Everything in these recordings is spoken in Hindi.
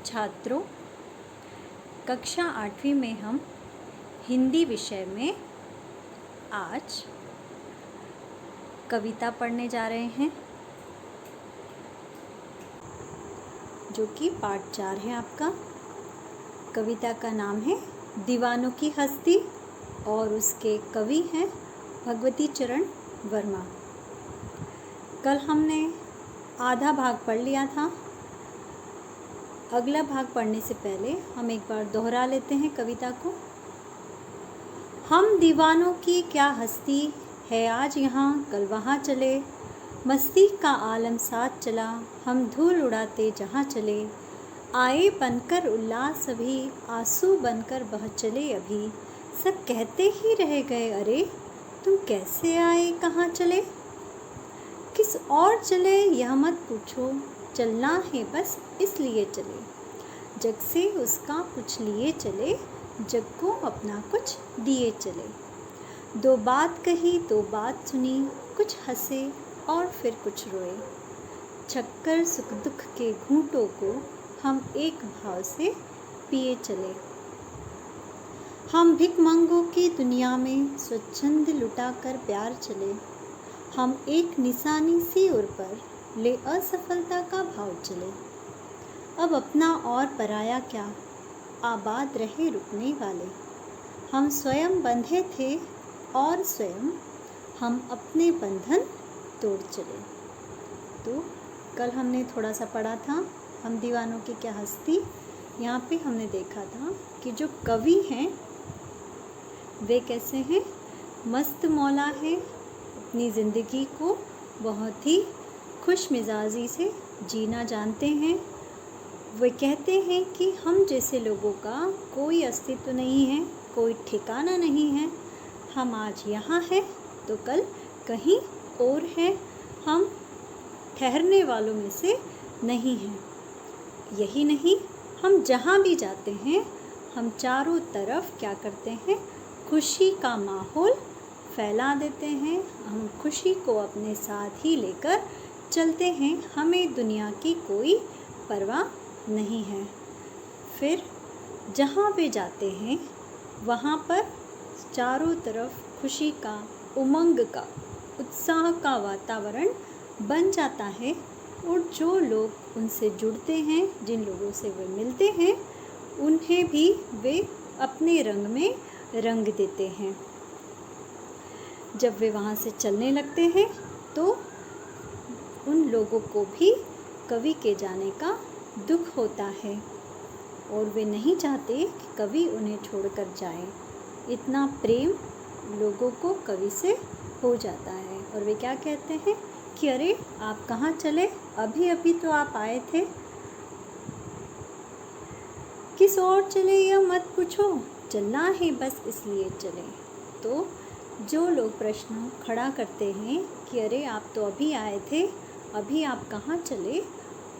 छात्रों, कक्षा 8वीं में हम हिंदी विषय में आज कविता पढ़ने जा रहे हैं, जो कि पाठ 4 है आपका। कविता का नाम है दीवानों की हस्ती और उसके कवि हैं भगवती चरण वर्मा। कल हमने आधा भाग पढ़ लिया था। अगला भाग पढ़ने से पहले हम एक बार दोहरा लेते हैं कविता को। हम दीवानों की क्या हस्ती है, आज यहाँ कल वहाँ चले, मस्ती का आलम साथ चला, हम धूल उड़ाते जहाँ चले, आए बनकर उल्लास अभी, आंसू बनकर बह चले अभी, सब कहते ही रह गए अरे तुम कैसे आए कहाँ चले, किस और चले यह मत पूछो, चलना है बस इसलिए चले, जग से उसका कुछ लिए चले, जग को अपना कुछ दिए चले, दो बात कही दो बात सुनी, कुछ हंसे और फिर कुछ रोए, छक्कर सुख दुख के घूंटों को हम एक भाव से पिए चले, हम भिखमंगों की दुनिया में स्वच्छंद लुटा कर प्यार चले, हम एक निशानी सी उर पर ले असफलता का भाव चले, अब अपना और पराया क्या, आबाद रहे रुकने वाले, हम स्वयं बंधे थे और स्वयं हम अपने बंधन तोड़ चले। तो कल हमने थोड़ा सा पढ़ा था हम दीवानों की क्या हस्ती। यहाँ पे हमने देखा था कि जो कवि हैं वे कैसे हैं, मस्त मौला है, अपनी ज़िंदगी को बहुत ही खुश मिजाजी से जीना जानते हैं। वे कहते हैं कि हम जैसे लोगों का कोई अस्तित्व नहीं है, कोई ठिकाना नहीं है, हम आज यहाँ हैं तो कल कहीं और हैं, हम ठहरने वालों में से नहीं हैं। यही नहीं, हम जहाँ भी जाते हैं हम चारों तरफ क्या करते हैं, खुशी का माहौल फैला देते हैं, हम खुशी को अपने साथ ही लेकर चलते हैं, हमें दुनिया की कोई परवाह नहीं है। फिर जहाँ भी जाते हैं वहाँ पर चारों तरफ खुशी का, उमंग का, उत्साह का वातावरण बन जाता है और जो लोग उनसे जुड़ते हैं, जिन लोगों से वे मिलते हैं, उन्हें भी वे अपने रंग में रंग देते हैं। जब वे वहाँ से चलने लगते हैं तो उन लोगों को भी कवि के जाने का दुख होता है और वे नहीं चाहते कि कवि उन्हें छोड़कर जाए। इतना प्रेम लोगों को कवि से हो जाता है और वे क्या कहते हैं कि अरे आप कहाँ चले, अभी अभी तो आप आए थे, किस और चले यह मत पूछो, चलना है बस इसलिए चले। तो जो लोग प्रश्न खड़ा करते हैं कि अरे आप तो अभी आए थे, अभी आप कहाँ चले,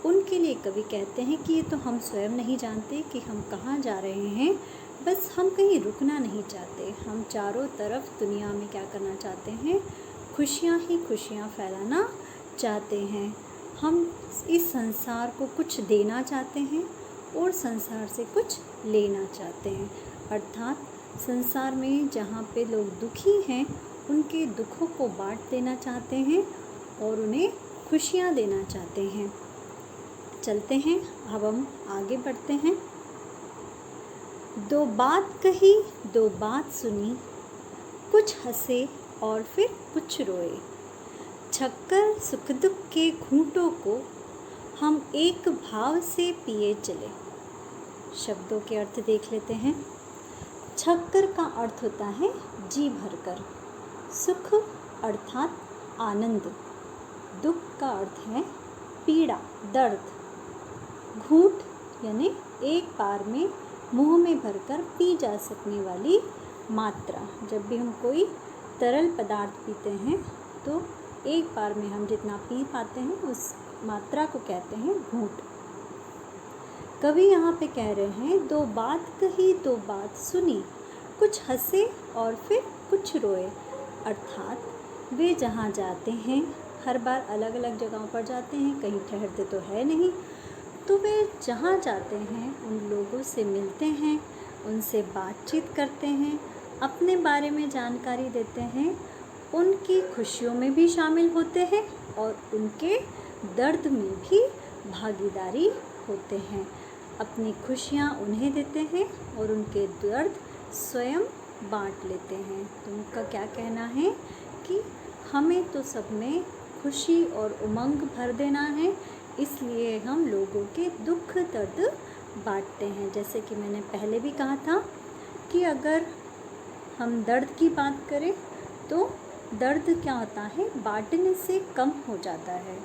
उनके लिए कवि कहते हैं कि ये तो हम स्वयं नहीं जानते कि हम कहाँ जा रहे हैं, बस हम कहीं रुकना नहीं चाहते, हम चारों तरफ दुनिया में क्या करना चाहते हैं, खुशियाँ ही खुशियाँ फैलाना चाहते हैं। हम इस संसार को कुछ देना चाहते हैं और संसार से कुछ लेना चाहते हैं, अर्थात संसार में जहाँ पे लोग दुखी हैं उनके दुखों को बांट देना चाहते हैं और उन्हें खुशियाँ देना चाहते हैं। चलते हैं, अब हम आगे बढ़ते हैं। दो बात कही दो बात सुनी, कुछ हंसे और फिर कुछ रोए, छक्कर सुख दुख के घूंटों को हम एक भाव से पिए चले। शब्दों के अर्थ देख लेते हैं। छक्कर का अर्थ होता है जी भरकर, सुख अर्थात आनंद, दुख का अर्थ है पीड़ा, दर्द, घूंट यानी एक बार में मुंह में भरकर पी जा सकने वाली मात्रा। जब भी हम कोई तरल पदार्थ पीते हैं तो एक बार में हम जितना पी पाते हैं उस मात्रा को कहते हैं घूंट। कवि यहाँ पे कह रहे हैं दो बात कही दो बात सुनी, कुछ हंसे और फिर कुछ रोए, अर्थात वे जहाँ जाते हैं हर बार अलग अलग जगहों पर जाते हैं, कहीं ठहरते तो है नहीं, तो वे जहाँ जाते हैं उन लोगों से मिलते हैं, उनसे बातचीत करते हैं, अपने बारे में जानकारी देते हैं, उनकी खुशियों में भी शामिल होते हैं और उनके दर्द में भी भागीदारी होते हैं। अपनी खुशियाँ उन्हें देते हैं और उनके दर्द स्वयं बांट लेते हैं। तो उनका क्या कहना है कि हमें तो सब में खुशी और उमंग भर देना है, इसलिए हम लोगों के दुख दर्द बांटते हैं। जैसे कि मैंने पहले भी कहा था कि अगर हम दर्द की बात करें तो दर्द क्या होता है, बांटने से कम हो जाता है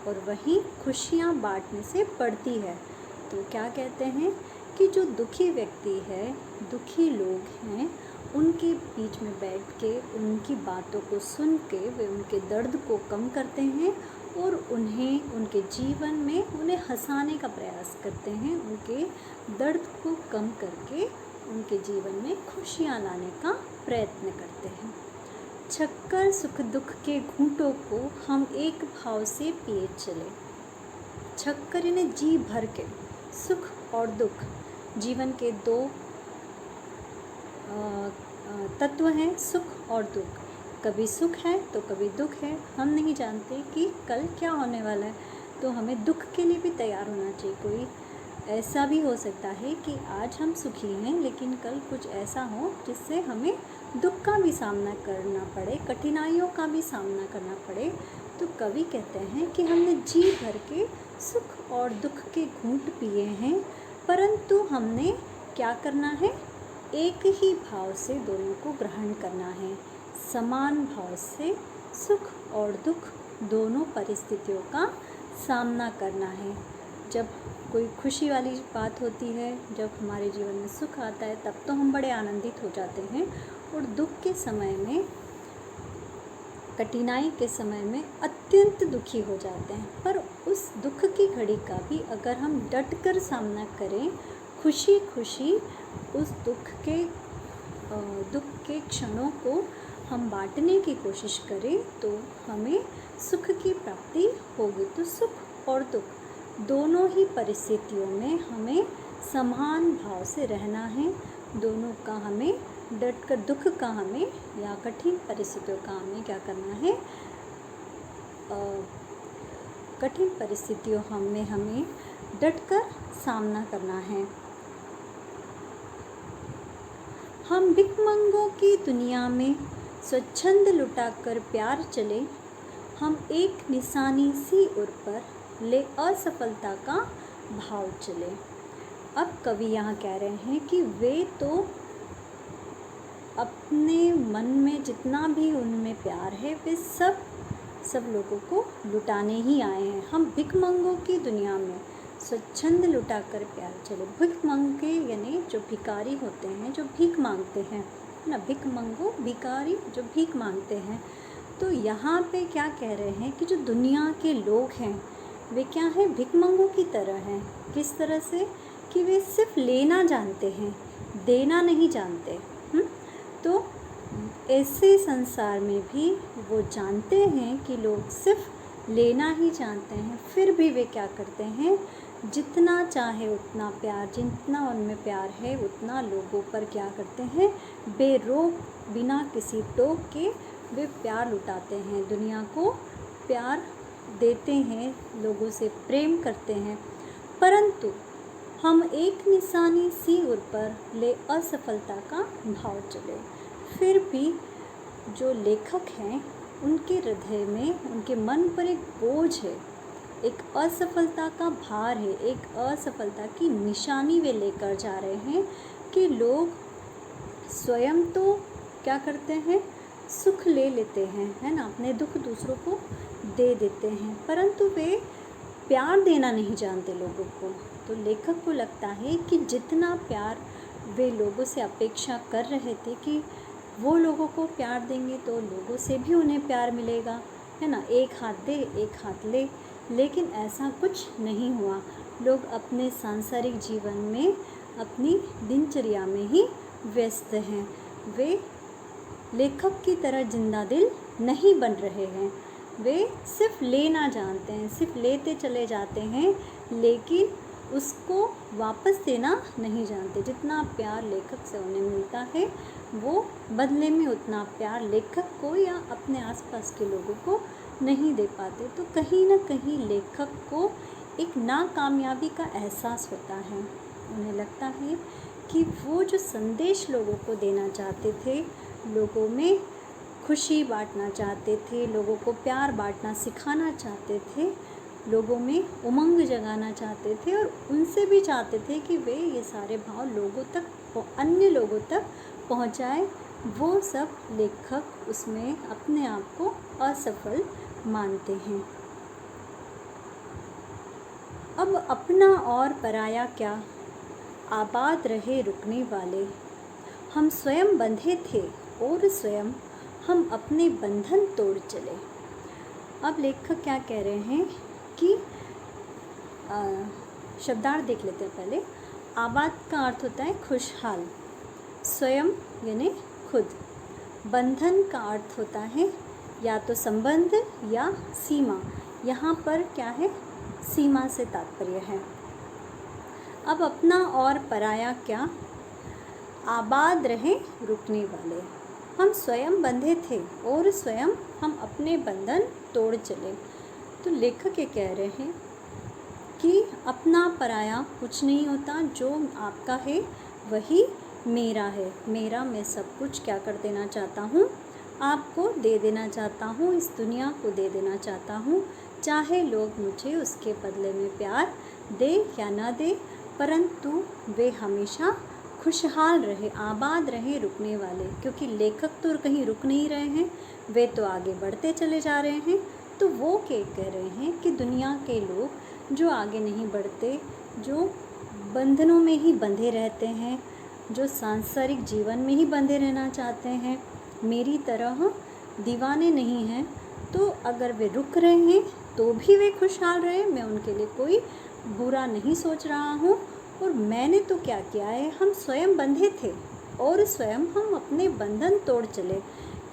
और वहीं खुशियाँ बांटने से बढ़ती है। तो क्या कहते हैं कि जो दुखी व्यक्ति है, दुखी लोग हैं, उनके बीच में बैठ के उनकी बातों को सुन के वे उनके दर्द को कम करते हैं और उन्हें उनके जीवन में उन्हें हंसाने का प्रयास करते हैं। उनके दर्द को कम करके उनके जीवन में खुशियाँ लाने का प्रयत्न करते हैं। छक्कर सुख दुख के घूंटों को हम एक भाव से पिए चले। छक्कर इन्हें जी भर के सुख और दुख, जीवन के दो तत्व हैं, सुख और दुख। कभी सुख है तो कभी दुख है। हम नहीं जानते कि कल क्या होने वाला है, तो हमें दुख के लिए भी तैयार होना चाहिए। कोई ऐसा भी हो सकता है कि आज हम सुखी हैं लेकिन कल कुछ ऐसा हो जिससे हमें दुख का भी सामना करना पड़े, कठिनाइयों का भी सामना करना पड़े। तो कवि कहते हैं कि हमने जी भर के सुख और दुख के घूंट पिए हैं, परंतु हमने क्या करना है, एक ही भाव से दोनों को ग्रहण करना है। समान भाव से सुख और दुख दोनों परिस्थितियों का सामना करना है। जब कोई खुशी वाली बात होती है, जब हमारे जीवन में सुख आता है, तब तो हम बड़े आनंदित हो जाते हैं और दुख के समय में, कठिनाई के समय में अत्यंत दुखी हो जाते हैं। पर उस दुख की घड़ी का भी अगर हम डट कर सामना करें, खुशी खुशी उस दुख के क्षणों को हम बांटने की कोशिश करें तो हमें सुख की प्राप्ति होगी। तो सुख और दुख दोनों ही परिस्थितियों में हमें समान भाव से रहना है। दोनों का हमें डट कर, दुख का हमें या कठिन परिस्थितियों का हमें क्या करना है, कठिन परिस्थितियों में हमें डट कर सामना करना है। हम भिखमंगों की दुनिया में स्वच्छंद लुटाकर प्यार चले, हम एक निशानी सी उर पर ले असफलता का भाव चले। अब कवि यहाँ कह रहे हैं कि वे तो अपने मन में जितना भी उनमें प्यार है वे सब लोगों को लुटाने ही आए हैं। हम भिखमंगों की दुनिया में स्वच्छंद लुटाकर प्यार चले। भिखमंगे यानी जो भिखारी होते हैं, जो भीख मांगते हैं ना, भिखमंगो भिखारी जो भीख मांगते हैं। तो यहाँ पे क्या कह रहे हैं कि जो दुनिया के लोग हैं वे क्या हैं, भिखमंगों की तरह हैं। किस तरह से कि वे सिर्फ लेना जानते हैं, देना नहीं जानते। तो ऐसे संसार में भी वो जानते हैं कि लोग सिर्फ लेना ही जानते हैं, फिर भी वे क्या करते हैं, जितना चाहे उतना प्यार, जितना उनमें प्यार है उतना लोगों पर क्या करते हैं, बेरोक बिना किसी टोक के वे प्यार लुटाते हैं, दुनिया को प्यार देते हैं, लोगों से प्रेम करते हैं। परंतु हम एक निशानी सी उर पर ले असफलता का भाव चले। फिर भी जो लेखक हैं उनके हृदय में, उनके मन पर एक बोझ है, एक असफलता का भार है, एक असफलता की निशानी वे लेकर जा रहे हैं कि लोग स्वयं तो क्या करते हैं, सुख ले लेते हैं, है ना, अपने दुख दूसरों को दे देते हैं, परंतु वे प्यार देना नहीं जानते लोगों को। तो लेखक को लगता है कि जितना प्यार वे लोगों से अपेक्षा कर रहे थे कि वो लोगों को प्यार देंगे तो लोगों से भी उन्हें प्यार मिलेगा, है ना, एक हाथ दे एक हाथ ले, लेकिन ऐसा कुछ नहीं हुआ। लोग अपने सांसारिक जीवन में, अपनी दिनचर्या में ही व्यस्त हैं। वे लेखक की तरह जिंदा दिल नहीं बन रहे हैं। वे सिर्फ लेना जानते हैं, सिर्फ लेते चले जाते हैं, लेकिन उसको वापस देना नहीं जानते। जितना प्यार लेखक से उन्हें मिलता है वो बदले में उतना प्यार लेखक को या अपने आसपास के लोगों को नहीं दे पाते। तो कहीं ना कहीं लेखक को एक नाकामयाबी का एहसास होता है। उन्हें लगता है कि वो जो संदेश लोगों को देना चाहते थे, लोगों में खुशी बांटना चाहते थे, लोगों को प्यार बांटना सिखाना चाहते थे, लोगों में उमंग जगाना चाहते थे और उनसे भी चाहते थे कि वे ये सारे भाव लोगों तक, अन्य लोगों तक पहुंचाए, वो सब लेखक उसमें अपने आप को असफल मानते हैं। अब अपना और पराया क्या, आबाद रहे रुकने वाले, हम स्वयं बंधे थे और स्वयं हम अपने बंधन तोड़ चले। अब लेखक क्या कह रहे हैं कि शब्दार्थ देख लेते हैं पहले। आबाद का अर्थ होता है खुशहाल, स्वयं यानी खुद, बंधन का अर्थ होता है या तो संबंध या सीमा। यहाँ पर क्या है, सीमा से तात्पर्य है। अब अपना और पराया क्या, आबाद रहे रुकने वाले, हम स्वयं बंधे थे और स्वयं हम अपने बंधन तोड़ चले। तो लेखक ये कह रहे हैं कि अपना पराया कुछ नहीं होता, जो आपका है वही मेरा है। मेरा मैं सब कुछ क्या कर देना चाहता हूँ, आपको दे देना चाहता हूँ, इस दुनिया को दे देना चाहता हूँ, चाहे लोग मुझे उसके बदले में प्यार दे या ना दे, परंतु वे हमेशा खुशहाल रहे, आबाद रहे रुकने वाले। क्योंकि लेखक तो कहीं रुक नहीं रहे हैं, वे तो आगे बढ़ते चले जा रहे हैं। तो वो क्या कह रहे हैं कि दुनिया के लोग जो आगे नहीं बढ़ते, जो बंधनों में ही बंधे रहते हैं, जो सांसारिक जीवन में ही बंधे रहना चाहते हैं, मेरी तरह दीवाने नहीं हैं, तो अगर वे रुक रहे हैं तो भी वे खुशहाल रहे, मैं उनके लिए कोई बुरा नहीं सोच रहा हूँ। और मैंने तो क्या किया है, हम स्वयं बंधे थे और स्वयं हम अपने बंधन तोड़ चले।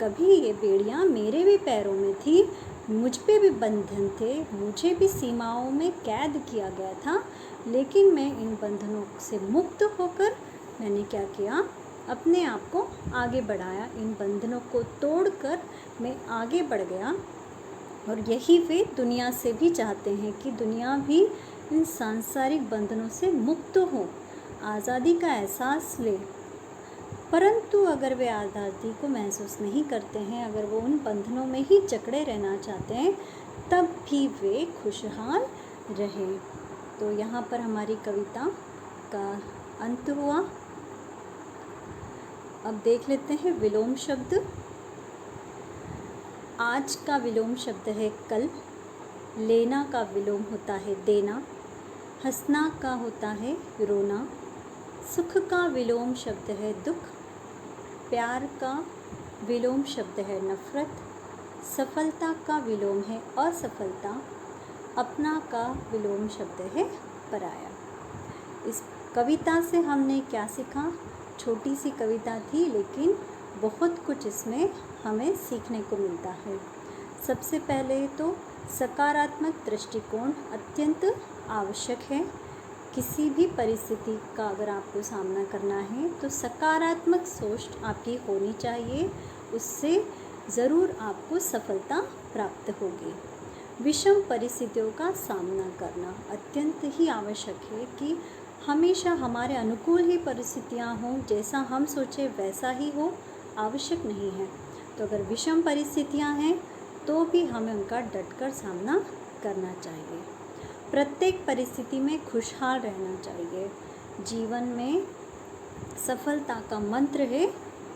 कभी ये बेड़ियाँ मेरे भी पैरों में थी, मुझ पे भी बंधन थे, मुझे भी सीमाओं में कैद किया गया था, लेकिन मैं इन बंधनों से मुक्त होकर मैंने क्या किया, अपने आप को आगे बढ़ाया, इन बंधनों को तोड़कर मैं आगे बढ़ गया। और यही वे दुनिया से भी चाहते हैं कि दुनिया भी इन सांसारिक बंधनों से मुक्त हो, आज़ादी का एहसास ले। परंतु अगर वे आज़ादी को महसूस नहीं करते हैं, अगर वो उन बंधनों में ही जकड़े रहना चाहते हैं, तब भी वे खुशहाल रहे। तो यहाँ पर हमारी कविता का अंत हुआ। अब देख लेते हैं विलोम शब्द। आज का विलोम शब्द है कल, लेना का विलोम होता है देना, हंसना का होता है रोना, सुख का विलोम शब्द है दुख, प्यार का विलोम शब्द है नफ़रत, सफलता का विलोम है असफलता, अपना का विलोम शब्द है पराया। इस कविता से हमने क्या सीखा, छोटी सी कविता थी लेकिन बहुत कुछ इसमें हमें सीखने को मिलता है। सबसे पहले तो सकारात्मक दृष्टिकोण अत्यंत आवश्यक है। किसी भी परिस्थिति का अगर आपको सामना करना है तो सकारात्मक सोच आपकी होनी चाहिए, उससे ज़रूर आपको सफलता प्राप्त होगी। विषम परिस्थितियों का सामना करना अत्यंत ही आवश्यक है कि हमेशा हमारे अनुकूल ही परिस्थितियाँ हों, जैसा हम सोचे वैसा ही हो, आवश्यक नहीं है। तो अगर विषम परिस्थितियाँ हैं तो भी हमें उनका डटकर सामना करना चाहिए। प्रत्येक परिस्थिति में खुशहाल रहना चाहिए। जीवन में सफलता का मंत्र है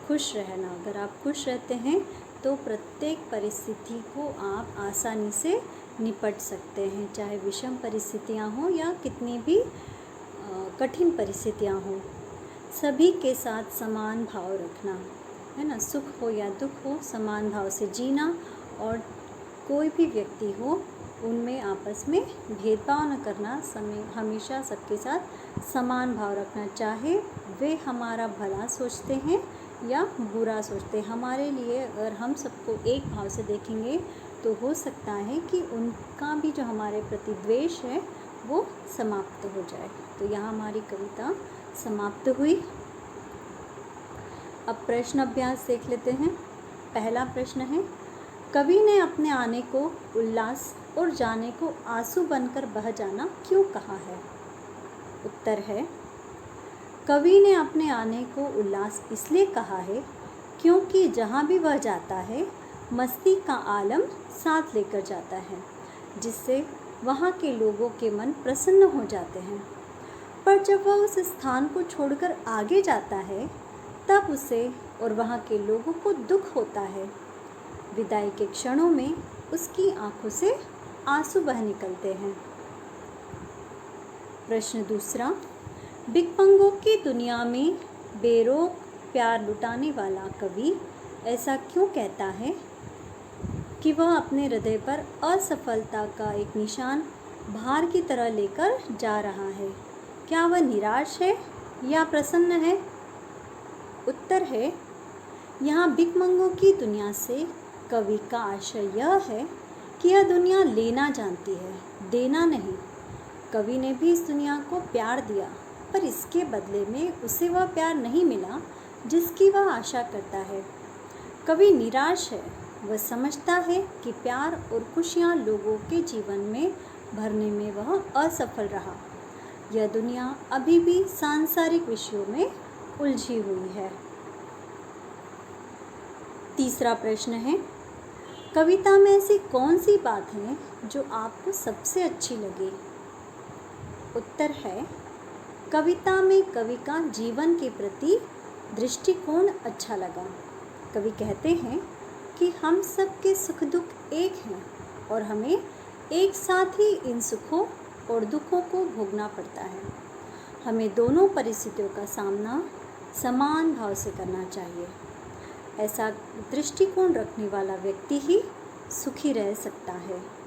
खुश रहना। अगर आप खुश रहते हैं तो प्रत्येक परिस्थिति को आप आसानी से निपट सकते हैं, चाहे विषम परिस्थितियाँ हों या कितनी भी कठिन परिस्थितियाँ हों। सभी के साथ समान भाव रखना, है ना, सुख हो या दुख हो, समान भाव से जीना, और कोई भी व्यक्ति हो उनमें आपस में भेदभाव न करना, हमेशा सबके साथ समान भाव रखना, चाहे वे हमारा भला सोचते हैं या बुरा सोचते हैं। हमारे लिए अगर हम सबको एक भाव से देखेंगे तो हो सकता है कि उनका भी जो हमारे प्रति द्वेष है वो समाप्त हो जाए। तो यहाँ हमारी कविता समाप्त हुई। अब प्रश्न अभ्यास देख लेते हैं। पहला प्रश्न है, कवि ने अपने आने को उल्लास और जाने को आंसू बनकर बह जाना क्यों कहा है? उत्तर है, कवि ने अपने आने को उल्लास इसलिए कहा है क्योंकि जहाँ भी वह जाता है मस्ती का आलम साथ लेकर जाता है, जिससे वहाँ के लोगों के मन प्रसन्न हो जाते हैं। पर जब वह उस स्थान को छोड़कर आगे जाता है तब उसे और वहाँ के लोगों को दुख होता है। विदाई के क्षणों में उसकी आंखों से आंसू बह निकलते हैं। प्रश्न दूसरा, बिकमंगों की दुनिया में बेरोक प्यार लुटाने वाला कवि ऐसा क्यों कहता है कि वह अपने हृदय पर असफलता का एक निशान भार की तरह लेकर जा रहा है? क्या वह निराश है या प्रसन्न है? उत्तर है, यहाँ भिखमंगों की दुनिया से कवि का आशय यह है कि यह दुनिया लेना जानती है, देना नहीं। कवि ने भी इस दुनिया को प्यार दिया, पर इसके बदले में उसे वह प्यार नहीं मिला जिसकी वह आशा करता है। कवि निराश है, वह समझता है कि प्यार और खुशियाँ लोगों के जीवन में भरने में वह असफल रहा। यह दुनिया अभी भी सांसारिक विषयों में उलझी हुई है। तीसरा प्रश्न है, कविता में ऐसी कौन सी बात है जो आपको सबसे अच्छी लगी? उत्तर है, कविता में कवि का जीवन के प्रति दृष्टिकोण अच्छा लगा। कवि कहते हैं कि हम सब के सुख दुख एक हैं और हमें एक साथ ही इन सुखों और दुखों को भोगना पड़ता है। हमें दोनों परिस्थितियों का सामना समान भाव से करना चाहिए। ऐसा दृष्टिकोण रखने वाला व्यक्ति ही सुखी रह सकता है।